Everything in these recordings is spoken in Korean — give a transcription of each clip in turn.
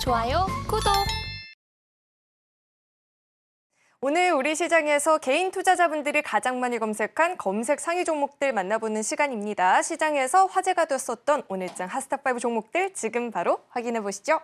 좋아요, 구독! 오늘 우리 시장에서 개인 투자자분들이 가장 많이 검색한 검색 상위 종목들 만나보는 시간입니다. 시장에서 화제가 됐었던 오늘장 핫스탁5 종목들 지금 바로 확인해 보시죠.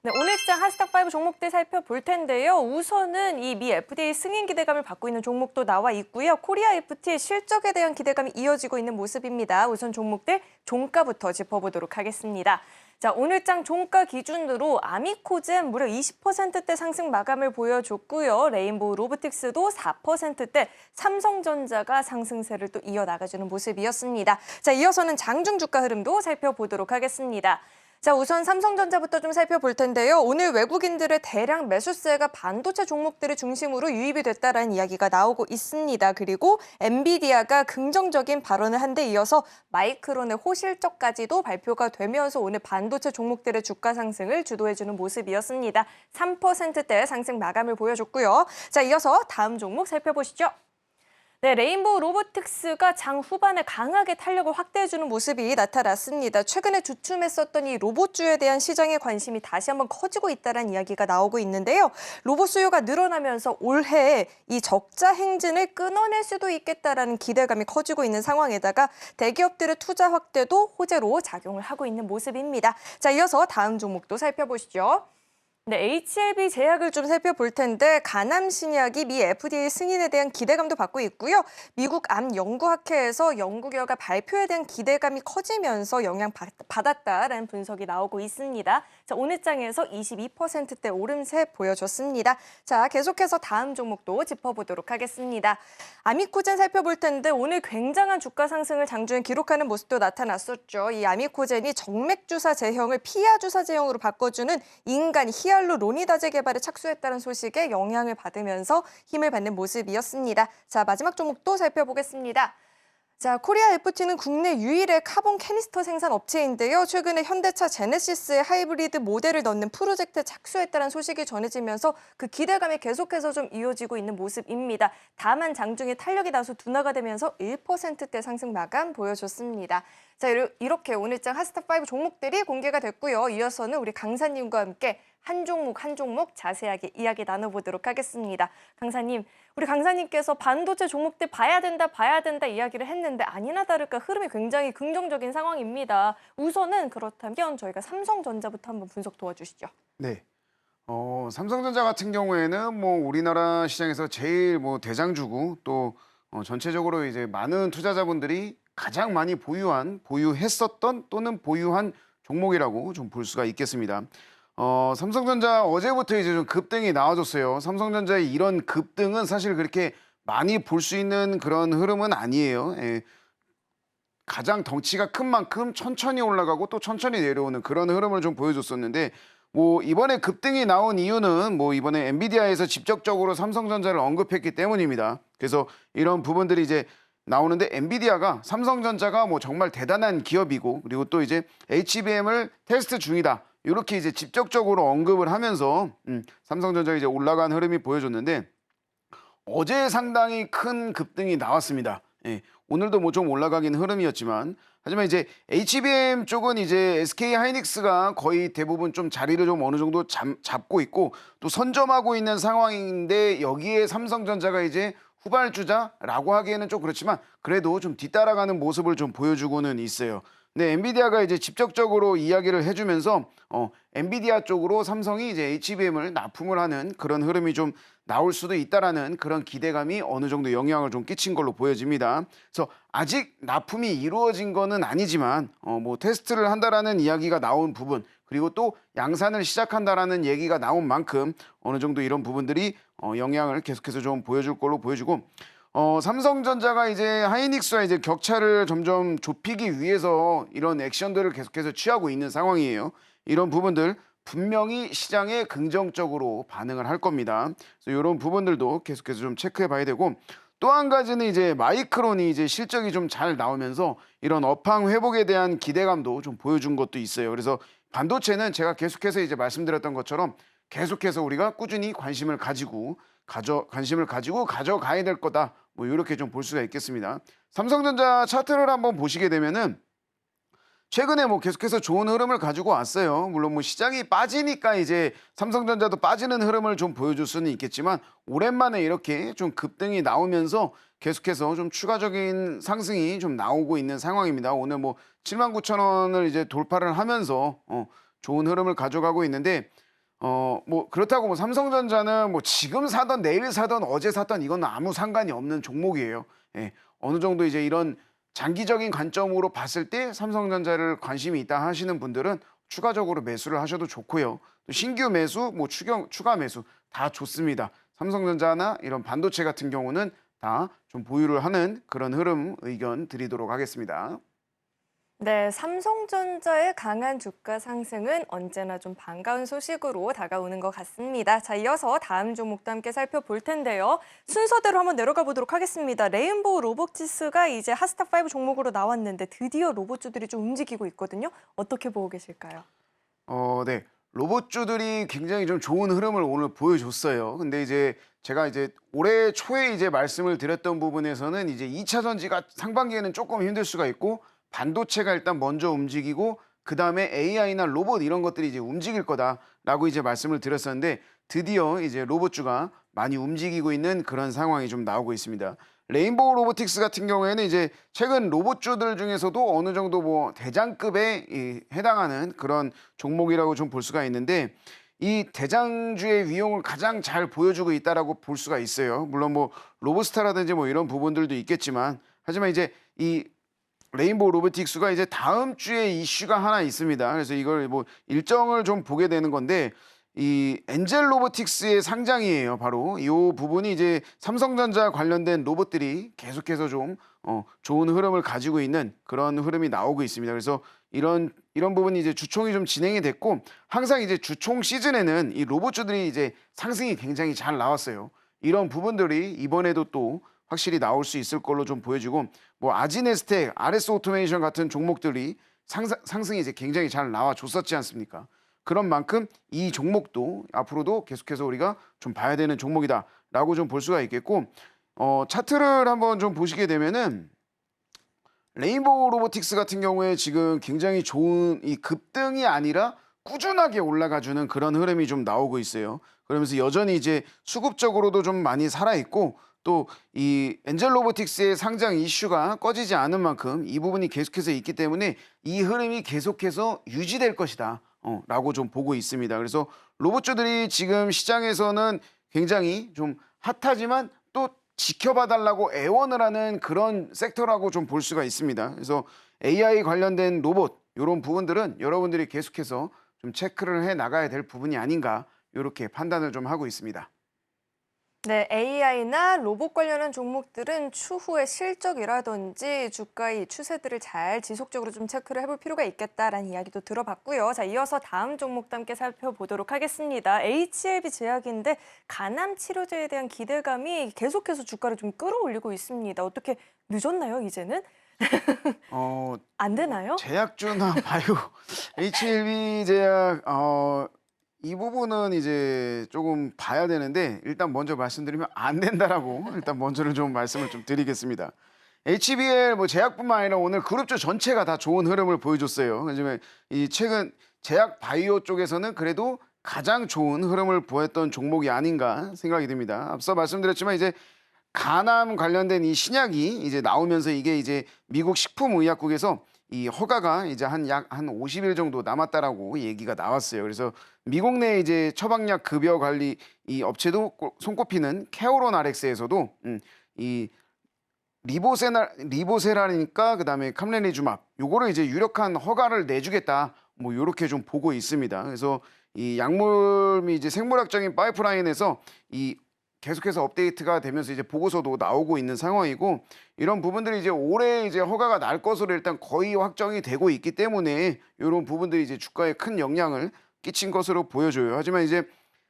네, 오늘장 핫스탁5 종목들 살펴볼 텐데요. 우선은 이 미 FDA 승인 기대감을 받고 있는 종목도 나와 있고요. 코리아 FT의 실적에 대한 기대감이 이어지고 있는 모습입니다. 우선 종목들 종가부터 짚어보도록 하겠습니다. 자, 오늘장 종가 기준으로 아미코젠 무려 20%대 상승 마감을 보여줬고요. 레인보우 로보틱스도 4%대, 삼성전자가 상승세를 또 이어나가주는 모습이었습니다. 자, 이어서는 장중 주가 흐름도 살펴보도록 하겠습니다. 자, 우선 삼성전자부터 좀 살펴볼 텐데요. 오늘 외국인들의 대량 매수세가 반도체 종목들을 중심으로 유입이 됐다라는 이야기가 나오고 있습니다. 그리고 엔비디아가 긍정적인 발언을 한 데 이어서 마이크론의 호실적까지도 발표가 되면서 오늘 반도체 종목들의 주가 상승을 주도해주는 모습이었습니다. 3%대 상승 마감을 보여줬고요. 자, 이어서 다음 종목 살펴보시죠. 네, 레인보우 로보틱스가 장 후반에 강하게 탄력을 확대해주는 모습이 나타났습니다. 최근에 주춤했었던 이 로봇주에 대한 시장의 관심이 다시 한번 커지고 있다는 이야기가 나오고 있는데요. 로봇 수요가 늘어나면서 올해 이 적자 행진을 끊어낼 수도 있겠다라는 기대감이 커지고 있는 상황에다가 대기업들의 투자 확대도 호재로 작용을 하고 있는 모습입니다. 자, 이어서 다음 종목도 살펴보시죠. 네, HLB 제약을 좀 살펴볼 텐데 가남 신약이 미 FDA 승인에 대한 기대감도 받고 있고요. 미국 암연구학회에서 연구 결과 발표에 대한 기대감이 커지면서 영향받았다라는 분석이 나오고 있습니다. 자, 오늘 장에서 22%대 오름세 보여줬습니다. 자, 계속해서 다음 종목도 짚어보도록 하겠습니다. 아미코젠 살펴볼 텐데 오늘 굉장한 주가 상승을 장중에 기록하는 모습도 나타났었죠. 이 아미코젠이 정맥주사 제형을 피하주사 제형으로 바꿔주는 인간 히알루로니다제 개발에 착수했다는 소식에 영향을 받으면서 힘을 받는 모습이었습니다. 자, 마지막 종목도 살펴보겠습니다. 자, 코리아 FT는 국내 유일의 카본 캐니스터 생산 업체인데요. 최근에 현대차 제네시스의 하이브리드 모델을 넣는 프로젝트에 착수했다는 소식이 전해지면서 그 기대감이 계속해서 좀 이어지고 있는 모습입니다. 다만 장중에 탄력이 다소 둔화가 되면서 1%대 상승 마감 보여줬습니다. 자, 이렇게 오늘장 핫스탁5 종목들이 공개가 됐고요. 이어서는 우리 강사님과 함께 한 종목 자세하게 이야기 나눠보도록 하겠습니다. 강사님, 우리 강사님께서 반도체 종목들 봐야 된다 이야기를 했는데 아니나 다를까 흐름이 굉장히 긍정적인 상황입니다. 우선은 그렇다면 저희가 삼성전자부터 한번 분석 도와주시죠. 네. 삼성전자 같은 경우에는 뭐 우리나라 시장에서 제일 뭐 대장주고 또 전체적으로 이제 많은 투자자분들이 가장 많이 보유했었던 또는 보유한 종목이라고 좀 볼 수가 있겠습니다. 삼성전자 어제부터 이제 좀 급등이 나와줬어요. 삼성전자의 이런 급등은 사실 그렇게 많이 볼 수 있는 그런 흐름은 아니에요. 예. 가장 덩치가 큰 만큼 천천히 올라가고 또 천천히 내려오는 그런 흐름을 좀 보여줬었는데 뭐 이번에 급등이 나온 이유는 뭐 이번에 엔비디아에서 직접적으로 삼성전자를 언급했기 때문입니다. 그래서 이런 부분들이 이제 나오는데 엔비디아가 삼성전자가 뭐 정말 대단한 기업이고 그리고 또 이제 HBM을 테스트 중이다. 이렇게 이제 직접적으로 언급을 하면서 삼성전자가 이제 올라간 흐름이 보여줬는데 어제 상당히 큰 급등이 나왔습니다. 예, 오늘도 뭐 좀 올라가긴 흐름이었지만 하지만 이제 HBM 쪽은 이제 SK 하이닉스가 거의 대부분 좀 자리를 좀 어느 정도 잡고 있고 또 선점하고 있는 상황인데 여기에 삼성전자가 이제 후발주자라고 하기에는 좀 그렇지만 그래도 좀 뒤따라가는 모습을 좀 보여주고는 있어요. 네, 엔비디아가 이제 직접적으로 이야기를 해주면서 엔비디아 쪽으로 삼성이 이제 HBM을 납품을 하는 그런 흐름이 좀 나올 수도 있다라는 그런 기대감이 어느 정도 영향을 좀 끼친 걸로 보여집니다. 그래서 아직 납품이 이루어진 거는 아니지만 뭐 테스트를 한다라는 이야기가 나온 부분 그리고 또 양산을 시작한다라는 얘기가 나온 만큼 어느 정도 이런 부분들이 영향을 계속해서 좀 보여줄 걸로 보여지고. 삼성전자가 이제 하이닉스와 이제 격차를 점점 좁히기 위해서 이런 액션들을 계속해서 취하고 있는 상황이에요. 이런 부분들 분명히 시장에 긍정적으로 반응을 할 겁니다. 그래서 이런 부분들도 계속해서 좀 체크해 봐야 되고 또 한 가지는 이제 마이크론이 이제 실적이 좀 잘 나오면서 이런 업황 회복에 대한 기대감도 좀 보여준 것도 있어요. 그래서 반도체는 제가 계속해서 이제 말씀드렸던 것처럼 계속해서 우리가 꾸준히 관심을 가지고 가져가야 될 거다. 뭐 이렇게 좀 볼 수가 있겠습니다. 삼성전자 차트를 한번 보시게 되면은 최근에 뭐 계속해서 좋은 흐름을 가지고 왔어요. 물론 뭐 시장이 빠지니까 이제 삼성전자도 빠지는 흐름을 좀 보여줄 수는 있겠지만 오랜만에 이렇게 좀 급등이 나오면서 계속해서 좀 추가적인 상승이 좀 나오고 있는 상황입니다. 오늘 뭐 79,000원을 이제 돌파를 하면서 좋은 흐름을 가져가고 있는데 뭐 그렇다고 뭐 삼성전자는 뭐 지금 사던 내일 사던 어제 샀던 이건 아무 상관이 없는 종목이에요. 예, 어느 정도 이제 이런 장기적인 관점으로 봤을 때 삼성전자를 관심이 있다 하시는 분들은 추가적으로 매수를 하셔도 좋고요. 또 신규 매수, 뭐 추가 매수 다 좋습니다. 삼성전자나 이런 반도체 같은 경우는 다 좀 보유를 하는 그런 흐름 의견 드리도록 하겠습니다. 네, 삼성전자의 강한 주가 상승은 언제나 좀 반가운 소식으로 다가오는 것 같습니다. 자, 이어서 다음 종목도 함께 살펴볼 텐데요. 순서대로 한번 내려가 보도록 하겠습니다. 레인보우 로보티스가 이제 하스탁5 종목으로 나왔는데 드디어 로봇주들이 좀 움직이고 있거든요. 어떻게 보고 계실까요? 네. 로봇주들이 굉장히 좀 좋은 흐름을 오늘 보여줬어요. 근데 이제 제가 이제 올해 초에 이제 말씀을 드렸던 부분에서는 이제 2차 전지가 상반기에는 조금 힘들 수가 있고 반도체가 일단 먼저 움직이고 그다음에 AI나 로봇 이런 것들이 이제 움직일 거다라고 이제 말씀을 드렸었는데 드디어 이제 로봇주가 많이 움직이고 있는 그런 상황이 좀 나오고 있습니다. 레인보우 로보틱스 같은 경우에는 이제 최근 로봇주들 중에서도 어느 정도 뭐 대장급에 해당하는 그런 종목이라고 좀 볼 수가 있는데 이 대장주의 위용을 가장 잘 보여주고 있다라고 볼 수가 있어요. 물론 뭐 로보스타라든지 뭐 이런 부분들도 있겠지만 하지만 이제 이 레인보우 로보틱스가 이제 다음 주에 이슈가 하나 있습니다. 그래서 이걸 뭐 일정을 좀 보게 되는 건데 이 엔젤 로보틱스의 상장이에요. 바로 이 부분이 이제 삼성전자 관련된 로봇들이 계속해서 좀 좋은 흐름을 가지고 있는 그런 흐름이 나오고 있습니다. 그래서 이런 부분이 이제 주총이 좀 진행이 됐고 항상 이제 주총 시즌에는 이 로봇주들이 이제 상승이 굉장히 잘 나왔어요. 이런 부분들이 이번에도 또 확실히 나올 수 있을 걸로 좀 보여지고 뭐 아지네스텍, RS 오토메이션 같은 종목들이 상승이 이제 굉장히 잘 나와 줬었지 않습니까? 그런 만큼 이 종목도 앞으로도 계속해서 우리가 좀 봐야 되는 종목이다라고 좀 볼 수가 있겠고 차트를 한번 좀 보시게 되면은 레인보우 로보틱스 같은 경우에 지금 굉장히 좋은 이 급등이 아니라 꾸준하게 올라가주는 그런 흐름이 좀 나오고 있어요. 그러면서 여전히 이제 수급적으로도 좀 많이 살아있고 또 이 엔젤 로보틱스의 상장 이슈가 꺼지지 않은 만큼 이 부분이 계속해서 있기 때문에 이 흐름이 계속해서 유지될 것이다. 라고 좀 보고 있습니다. 그래서 로봇주들이 지금 시장에서는 굉장히 좀 핫하지만 또 지켜봐 달라고 애원을 하는 그런 섹터라고 좀 볼 수가 있습니다. 그래서 AI 관련된 로봇 이런 부분들은 여러분들이 계속해서 좀 체크를 해 나가야 될 부분이 아닌가 이렇게 판단을 좀 하고 있습니다. 네, AI나 로봇 관련한 종목들은 추후의 실적이라든지 주가의 추세들을 잘 지속적으로 좀 체크를 해볼 필요가 있겠다라는 이야기도 들어봤고요. 자, 이어서 다음 종목도 함께 살펴보도록 하겠습니다. HLB 제약인데 간암 치료제에 대한 기대감이 계속해서 주가를 좀 끌어올리고 있습니다. 어떻게 늦었나요, 이제는? 안 되나요? 제약주나 바이오 HLB 제약 이 부분은 이제 조금 봐야 되는데 일단 먼저 말씀드리면 안 된다라고 일단 먼저는 좀 말씀을 좀 드리겠습니다. HBL 뭐 제약뿐만 아니라 오늘 그룹주 전체가 다 좋은 흐름을 보여줬어요. 하지만 이 최근 제약 바이오 쪽에서는 그래도 가장 좋은 흐름을 보였던 종목이 아닌가 생각이 듭니다. 앞서 말씀드렸지만 이제 간암 관련된 이 신약이 이제 나오면서 이게 이제 미국 식품의약국에서 이 허가가 이제 약 한 50일 정도 남았다라고 얘기가 나왔어요. 그래서 미국 내 이제 처방약 급여 관리 이 업체도 손꼽히는 케오론 RX에서도 이 리보세라니까 그다음에 캄렌리주맙 요거를 이제 유력한 허가를 내주겠다 뭐 요렇게 좀 보고 있습니다. 그래서 이 약물 및 이제 생물학적인 파이프라인에서 이 계속해서 업데이트가 되면서 이제 보고서도 나오고 있는 상황이고 이런 부분들이 이제 올해 이제 허가가 날 것으로 일단 거의 확정이 되고 있기 때문에 이런 부분들이 이제 주가에 큰 영향을 끼친 것으로 보여져요. 하지만 이제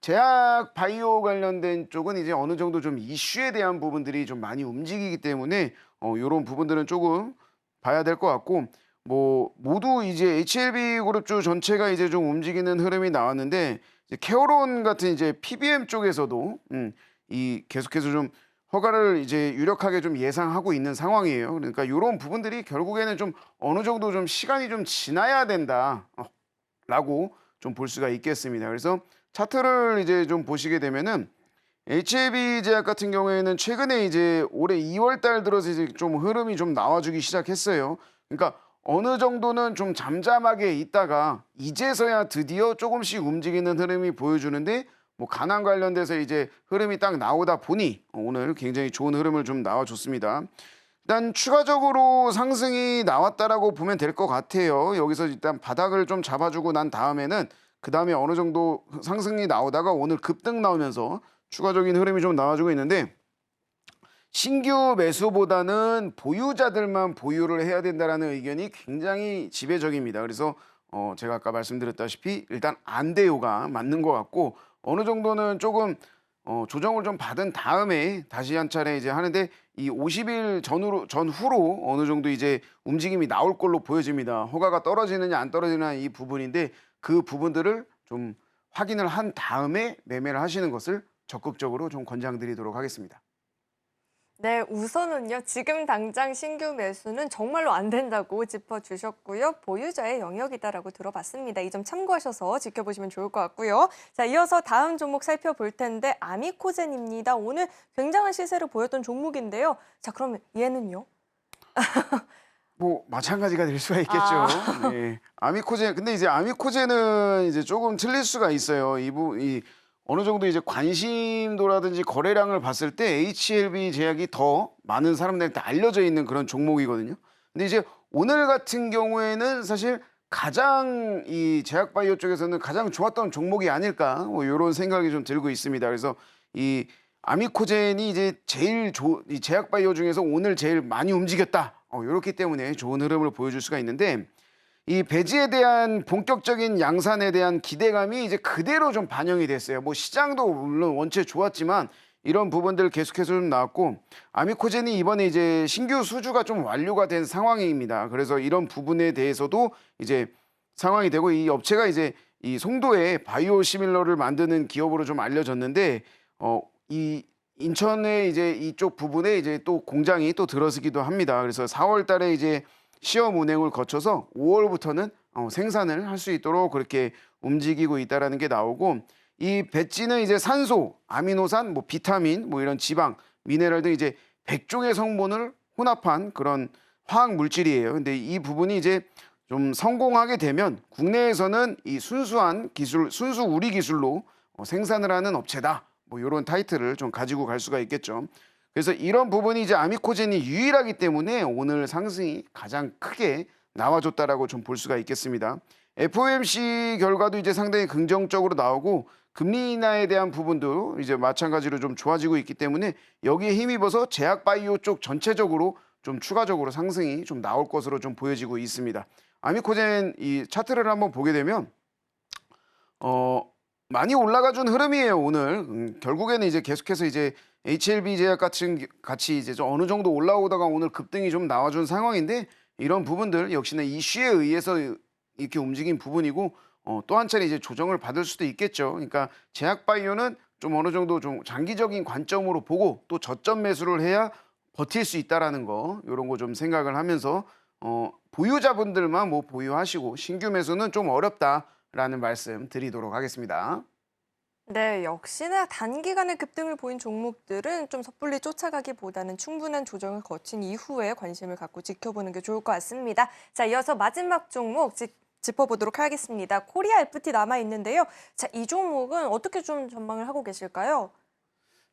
제약 바이오 관련된 쪽은 이제 어느 정도 좀 이슈에 대한 부분들이 좀 많이 움직이기 때문에 이런 부분들은 조금 봐야 될 것 같고 뭐 모두 이제 HLB 그룹주 전체가 이제 좀 움직이는 흐름이 나왔는데 이제 케어론 같은 이제 PBM 쪽에서도 이 계속해서 좀 허가를 이제 유력하게 좀 예상하고 있는 상황이에요. 그러니까 이런 부분들이 결국에는 좀 어느 정도 좀 시간이 좀 지나야 된다. 라고 좀 볼 수가 있겠습니다. 그래서 차트를 이제 좀 보시게 되면은 HLB 제약 같은 경우에는 최근에 이제 올해 2월 달 들어서 이제 좀 흐름이 좀 나와주기 시작했어요. 그러니까 어느 정도는 좀 잠잠하게 있다가 이제서야 드디어 조금씩 움직이는 흐름이 보여주는데 뭐 가난 관련돼서 이제 흐름이 딱 나오다 보니 오늘 굉장히 좋은 흐름을 좀 나와줬습니다. 일단 추가적으로 상승이 나왔다라고 보면 될 것 같아요. 여기서 일단 바닥을 좀 잡아주고 난 다음에는 그 다음에 어느 정도 상승이 나오다가 오늘 급등 나오면서 추가적인 흐름이 좀 나와주고 있는데 신규 매수보다는 보유자들만 보유를 해야 된다라는 의견이 굉장히 지배적입니다. 그래서 제가 아까 말씀드렸다시피 일단 안 돼요가 맞는 것 같고 어느 정도는 조금 조정을 좀 받은 다음에 다시 한 차례 이제 하는데 이 50일 전후로 어느 정도 이제 움직임이 나올 걸로 보여집니다. 허가가 떨어지느냐 안 떨어지느냐 이 부분인데 그 부분들을 좀 확인을 한 다음에 매매를 하시는 것을 적극적으로 좀 권장드리도록 하겠습니다. 네, 우선은요. 지금 당장 신규 매수는 정말로 안 된다고 짚어주셨고요. 보유자의 영역이다라고 들어봤습니다. 이 점 참고하셔서 지켜보시면 좋을 것 같고요. 자, 이어서 다음 종목 살펴볼 텐데 아미코젠입니다. 오늘 굉장한 시세를 보였던 종목인데요. 자, 그러면 얘는요? 뭐 마찬가지가 될 수가 있겠죠. 아. 네. 아미코젠 근데 이제 아미코젠은 이제 조금 틀릴 수가 있어요. 이 어느 정도 이제 관심도라든지 거래량을 봤을 때 HLB 제약이 더 많은 사람들한테 알려져 있는 그런 종목이거든요. 근데 이제 오늘 같은 경우에는 사실 가장 이 제약바이오 쪽에서는 가장 좋았던 종목이 아닐까 뭐 이런 생각이 좀 들고 있습니다. 그래서 이 아미코젠이 이제 이 제약바이오 중에서 오늘 제일 많이 움직였다. 이렇기 때문에 좋은 흐름을 보여줄 수가 있는데 이 배지에 대한 본격적인 양산에 대한 기대감이 이제 그대로 좀 반영이 됐어요. 뭐 시장도 물론 원체 좋았지만 이런 부분들 계속해서 좀 나왔고 아미코젠이 이번에 이제 신규 수주가 좀 완료가 된 상황입니다. 그래서 이런 부분에 대해서도 이제 상황이 되고 이 업체가 이제 이 송도에 바이오 시밀러를 만드는 기업으로 좀 알려졌는데 이 인천에 이제 이쪽 부분에 이제 또 공장이 또 들어서기도 합니다. 그래서 4월 달에 이제 시험 운행을 거쳐서 5월부터는 생산을 할 수 있도록 그렇게 움직이고 있다라는 게 나오고 이 배지는 이제 산소, 아미노산, 뭐 비타민, 뭐 이런 지방, 미네랄 등 이제 100종의 성분을 혼합한 그런 화학 물질이에요. 근데 이 부분이 이제 좀 성공하게 되면 국내에서는 이 순수한 기술, 순수 우리 기술로 생산을 하는 업체다. 뭐 이런 타이틀을 좀 가지고 갈 수가 있겠죠. 그래서 이런 부분이 이제 아미코젠이 유일하기 때문에 오늘 상승이 가장 크게 나와줬다라고 좀 볼 수가 있겠습니다. FOMC 결과도 이제 상당히 긍정적으로 나오고 금리 인하에 대한 부분도 이제 마찬가지로 좀 좋아지고 있기 때문에 여기에 힘입어서 제약바이오 쪽 전체적으로 좀 추가적으로 상승이 좀 나올 것으로 좀 보여지고 있습니다. 아미코젠 이 차트를 한번 보게 되면 많이 올라가준 흐름이에요 오늘. 결국에는 이제 계속해서 이제 HLB 제약 같이 이제 좀 어느 정도 올라오다가 오늘 급등이 좀 나와준 상황인데 이런 부분들 역시나 이슈에 의해서 이렇게 움직인 부분이고 또 한 차례 이제 조정을 받을 수도 있겠죠. 그러니까 제약바이오는 좀 어느 정도 좀 장기적인 관점으로 보고 또 저점 매수를 해야 버틸 수 있다라는 거 이런 거 좀 생각을 하면서 보유자분들만 뭐 보유하시고 신규 매수는 좀 어렵다라는 말씀 드리도록 하겠습니다. 네, 역시나 단기간에 급등을 보인 종목들은 좀 섣불리 쫓아가기보다는 충분한 조정을 거친 이후에 관심을 갖고 지켜보는 게 좋을 것 같습니다. 자, 이어서 마지막 종목 짚어보도록 하겠습니다. 코리아 FT 남아 있는데요. 자, 이 종목은 어떻게 좀 전망을 하고 계실까요?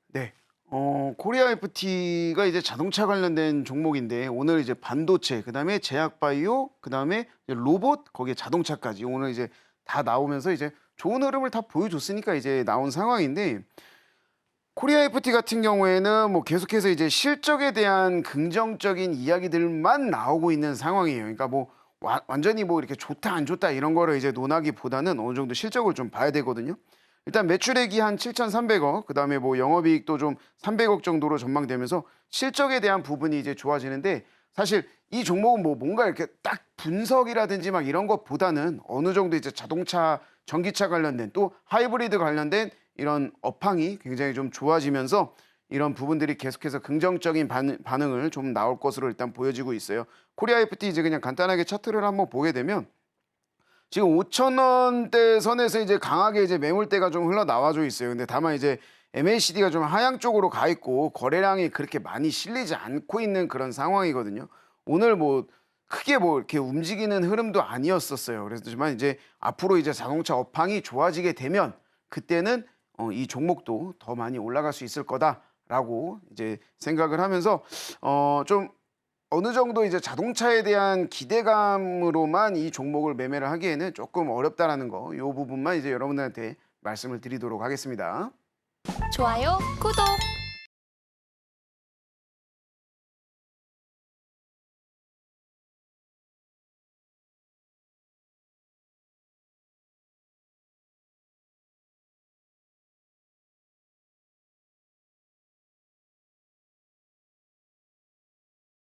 네. 코리아 FT가 이제 자동차 관련된 종목인데 오늘 이제 반도체, 그다음에 제약바이오, 그다음에 이제 로봇, 거기에 자동차까지 오늘 이제 다 나오면서 이제 좋은 흐름을 다 보여줬으니까 이제 나온 상황인데 코리아 FT 같은 경우에는 뭐 계속해서 이제 실적에 대한 긍정적인 이야기들만 나오고 있는 상황이에요. 그러니까 뭐 완전히 뭐 이렇게 좋다 안 좋다 이런 거를 이제 논하기보다는 어느 정도 실적을 좀 봐야 되거든요. 일단 매출액이 한 7,300억, 그다음에 뭐 영업이익도 좀 300억 정도로 전망되면서 실적에 대한 부분이 이제 좋아지는데 사실 이 종목은 뭐 뭔가 이렇게 딱 분석이라든지 막 이런 것보다는 어느 정도 이제 자동차, 전기차 관련된 또 하이브리드 관련된 이런 업황이 굉장히 좀 좋아지면서 이런 부분들이 계속해서 긍정적인 반응을 좀 나올 것으로 일단 보여지고 있어요. 코리아 FT 이제 그냥 간단하게 차트를 한번 보게 되면 지금 5,000원대 선에서 이제 강하게 이제 매물대가 좀 흘러나와져 있어요. 근데 다만 이제 MACD가 좀 하향 쪽으로 가 있고 거래량이 그렇게 많이 실리지 않고 있는 그런 상황이거든요. 오늘 뭐 크게 뭐 이렇게 움직이는 흐름도 아니었었어요. 그렇지만 이제 앞으로 이제 자동차 업황이 좋아지게 되면 그때는 이 종목도 더 많이 올라갈 수 있을 거다라고 이제 생각을 하면서 좀 어느 정도 이제 자동차에 대한 기대감으로만 이 종목을 매매를 하기에는 조금 어렵다라는 거, 이 부분만 이제 여러분들한테 말씀을 드리도록 하겠습니다. 좋아요, 구독!